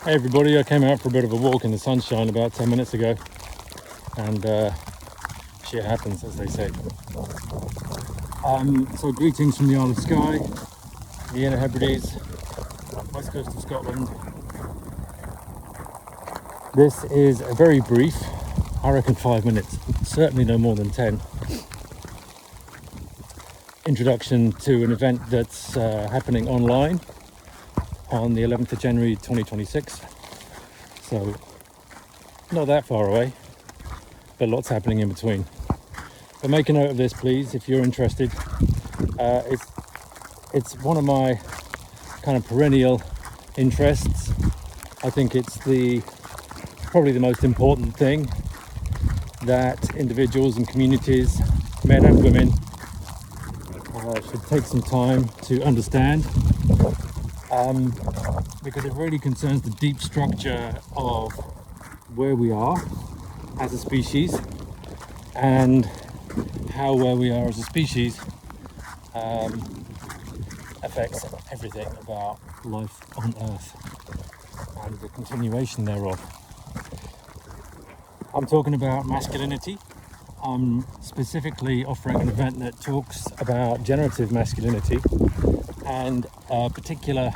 Hey everybody, I came out for a bit of a walk in the sunshine about 10 minutes ago, and shit happens, as they say. So greetings from the Isle of Skye, the Inner Hebrides, west coast of Scotland. This is a very brief, I reckon 5 minutes, certainly no more than 10, introduction to an event that's happening online on the 11th of January 2026, so not that far away, but lots happening in between. But make a note of this, please, if you're interested. It's one of my kind of perennial interests. I think it's probably the most important thing that individuals and communities, men and women, should take some time to understand. Because it really concerns the deep structure of where we are as a species and how where we are as a species affects everything about life on Earth and the continuation thereof. I'm talking about masculinity. I'm specifically offering an event that talks about generative masculinity and a particular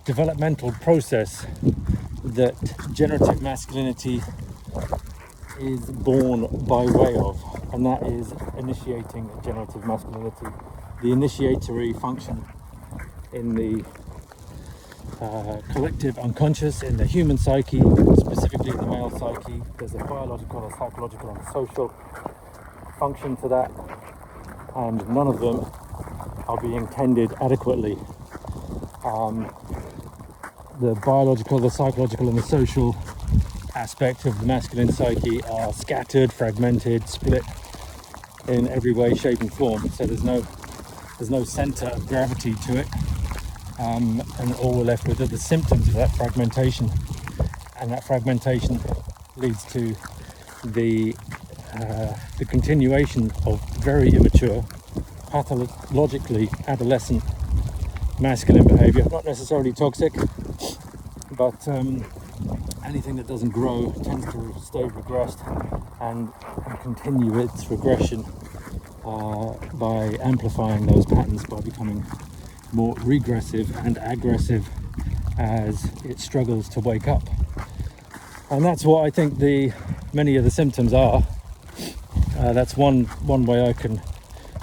developmental process that generative masculinity is born by way of, and that is initiating generative masculinity, the initiatory function in the collective unconscious, in the human psyche, specifically in the male psyche. There's a biological, a psychological, and a social function to that, and none of them are being tended adequately. The biological, the psychological, and the social aspect of the masculine psyche are scattered, fragmented, split in every way, shape, and form. So there's no centre of gravity to it, and all we're left with are the symptoms of that fragmentation, and that fragmentation leads to the continuation of very immature, pathologically adolescent masculine behaviour. Not necessarily toxic, but anything that doesn't grow tends to stay regressed and continue its regression by amplifying those patterns, by becoming more regressive and aggressive as it struggles to wake up. And that's what I think many of the symptoms are. That's one way I can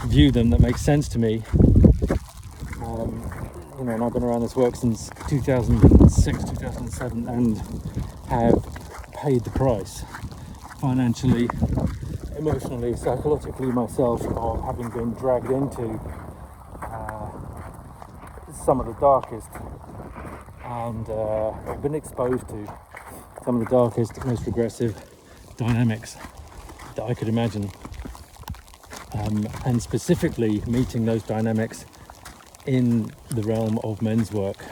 view them that makes sense to me. And I've been around this work since 2006, 2007, and have paid the price financially, emotionally, psychologically myself, of having been dragged into some of the darkest and been exposed to some of the darkest, most regressive dynamics that I could imagine, and specifically meeting those dynamics in the realm of men's work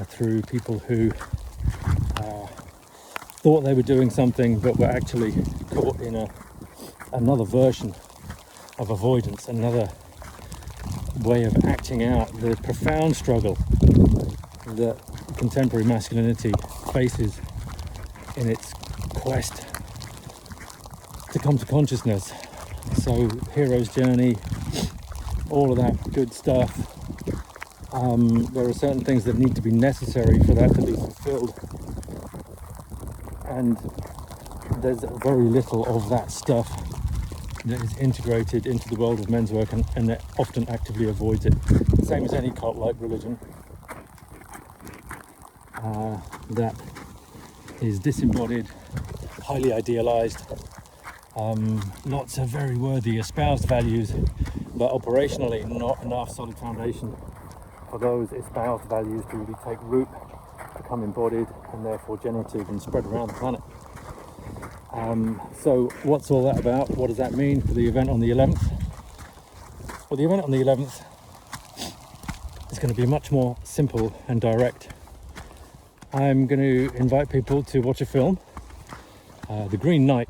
through people who thought they were doing something but were actually caught in another version of avoidance, another way of acting out the profound struggle that contemporary masculinity faces in its quest to come to consciousness. So, hero's journey, all of that good stuff. There are certain things that need to be necessary for that to be fulfilled, and there's very little of that stuff that is integrated into the world of men's work, and that often actively avoids it. Same as any cult-like religion that is disembodied, highly idealized, lots of very worthy espoused values, but operationally not enough solid foundation for those espoused values to really take root, become embodied, and therefore generative and spread around the planet. So what's all that about? What does that mean for the event on the 11th? Well, the event on the 11th is going to be much more simple and direct. I'm going to invite people to watch a film, The Green Knight.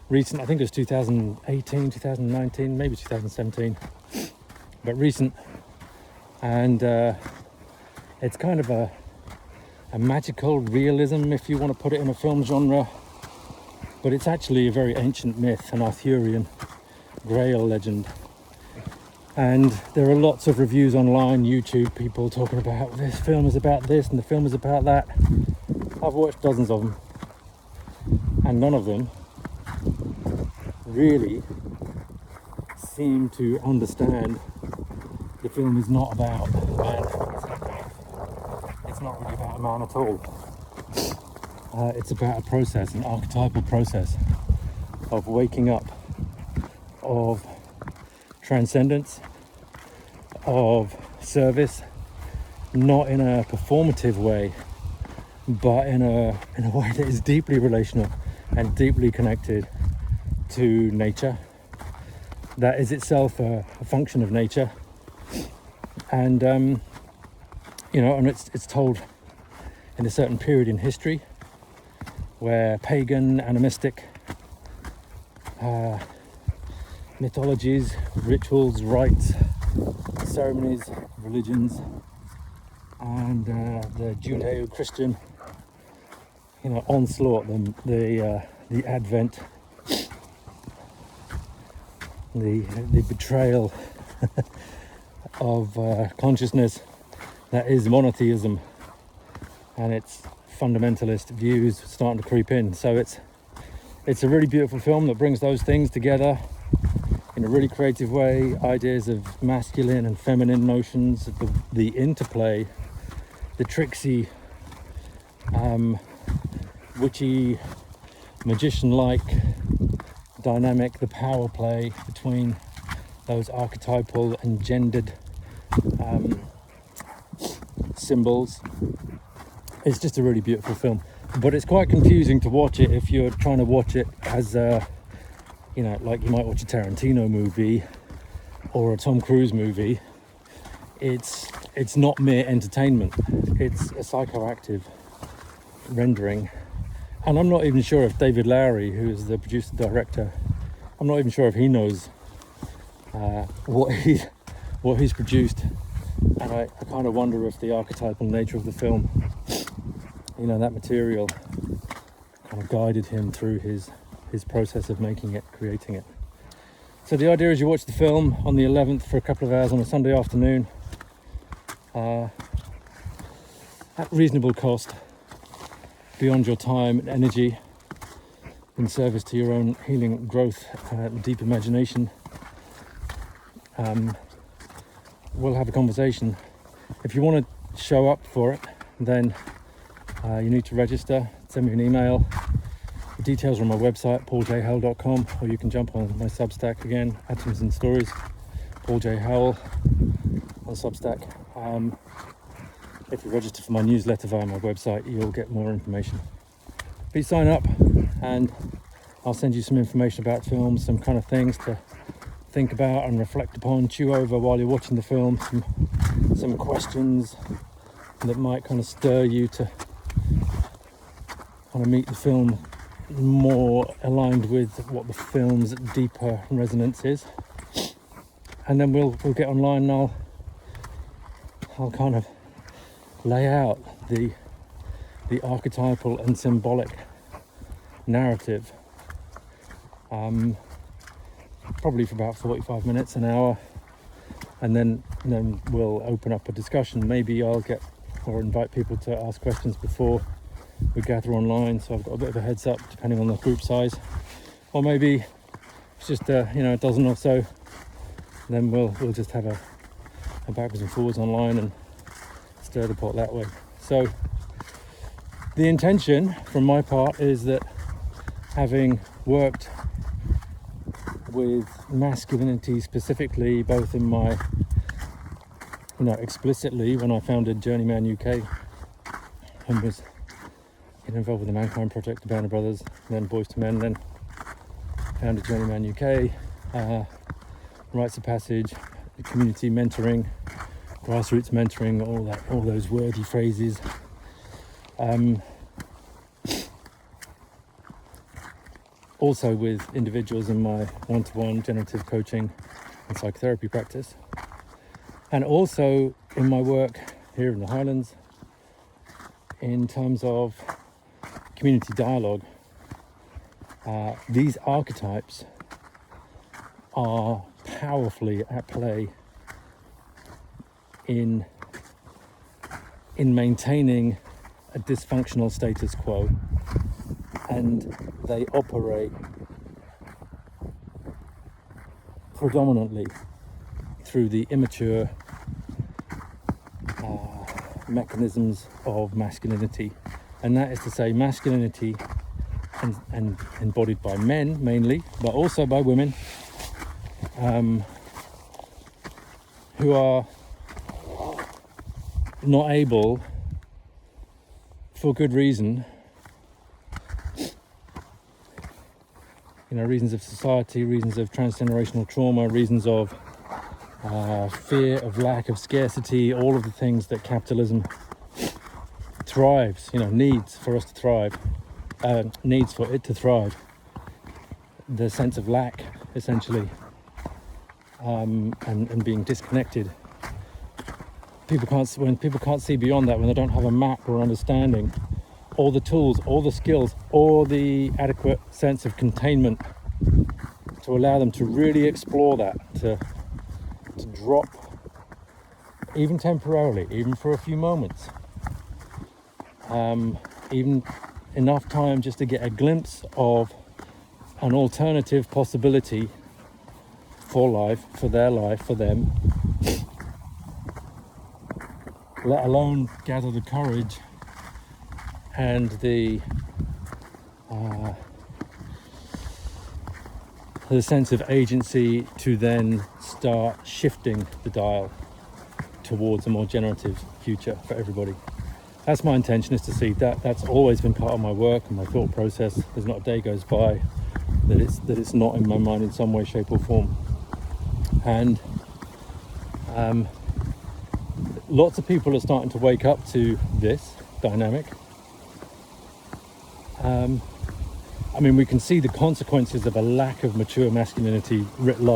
Recent, I think it was 2018, 2019, maybe 2017, but recent, and it's kind of a magical realism, if you want to put it in a film genre, but it's actually a very ancient myth, an Arthurian Grail legend. And there are lots of reviews online, YouTube, people talking about this film is about this and the film is about that. I've watched dozens of them, and none of them really seem to understand the film is not about a man. It's not really about a man at all. It's about a process, an archetypal process of waking up, of transcendence, of service, not in a performative way, but in a way that is deeply relational and deeply connected to nature, that is itself a function of nature. And and it's told in a certain period in history where pagan, animistic mythologies, rituals, rites, ceremonies, religions, and the Judeo-Christian onslaught, the Advent, the betrayal of consciousness that is monotheism, and its fundamentalist views starting to creep in. So it's a really beautiful film that brings those things together in a really creative way. Ideas of masculine and feminine notions, the interplay, the tricksy, witchy, magician-like dynamic, the power play between those archetypal and gendered symbols. It's just a really beautiful film, but it's quite confusing to watch it if you're trying to watch it as like you might watch a Tarantino movie or a Tom Cruise movie. It's not mere entertainment, it's a psychoactive rendering. And I'm not even sure if David Lowery, who is the producer director, I'm not even sure if he knows what he's produced. And I kind of wonder if the archetypal nature of the film, that material kind of guided him through his process of making it, creating it. So the idea is you watch the film on the 11th for a couple of hours on a Sunday afternoon, at reasonable cost, beyond your time and energy, in service to your own healing, growth, deep imagination. We'll have a conversation. If you want to show up for it, then you need to register. Send me an email. The details are on my website, pauljhowell.com, or you can jump on my Substack again, Atoms and Stories, Paul J. Howell on Substack. If you register for my newsletter via my website, you'll get more information. Please sign up, and I'll send you some information about films, some kind of things to think about and reflect upon, chew over while you're watching the film, some questions that might kind of stir you to kind of meet the film more aligned with what the film's deeper resonance is. And then we'll get online, and I'll kind of lay out the archetypal and symbolic narrative, probably for about 45 minutes, an hour, and then we'll open up a discussion. Maybe I'll invite people to ask questions before we gather online, so I've got a bit of a heads up depending on the group size, or maybe it's just a dozen or so. Then we'll just have a backwards and forwards online and stir the pot that way. So the intention from my part is that, having worked with masculinity specifically, both in my explicitly when I founded Journeyman UK and was involved with the Mankind Project, the Band of Brothers, then Boys to Men, then founded Journeyman UK, rites of passage, community mentoring, grassroots mentoring, all those wordy phrases. Also with individuals in my one-to-one generative coaching and psychotherapy practice, and also in my work here in the Highlands in terms of community dialogue. These archetypes are powerfully at play in maintaining a dysfunctional status quo, and they operate predominantly through the immature mechanisms of masculinity, and that is to say masculinity and embodied by men mainly, but also by women, who are not able, for good reason, reasons of society, reasons of transgenerational trauma, reasons of fear of lack of scarcity, all of the things that capitalism thrives, needs for us to thrive, needs for it to thrive. The sense of lack, essentially, and being disconnected. When people can't see beyond that, when they don't have a map or understanding, all the tools, all the skills, or the adequate sense of containment to allow them to really explore that, to drop, even temporarily, even for a few moments, even enough time just to get a glimpse of an alternative possibility for life, for their life, for them, let alone gather the courage and the sense of agency to then start shifting the dial towards a more generative future for everybody. That's my intention, is to see that. That's always been part of my work and my thought process. There's not a day goes by that it's not in my mind in some way, shape or form. And lots of people are starting to wake up to this dynamic. We can see the consequences of a lack of mature masculinity writ large.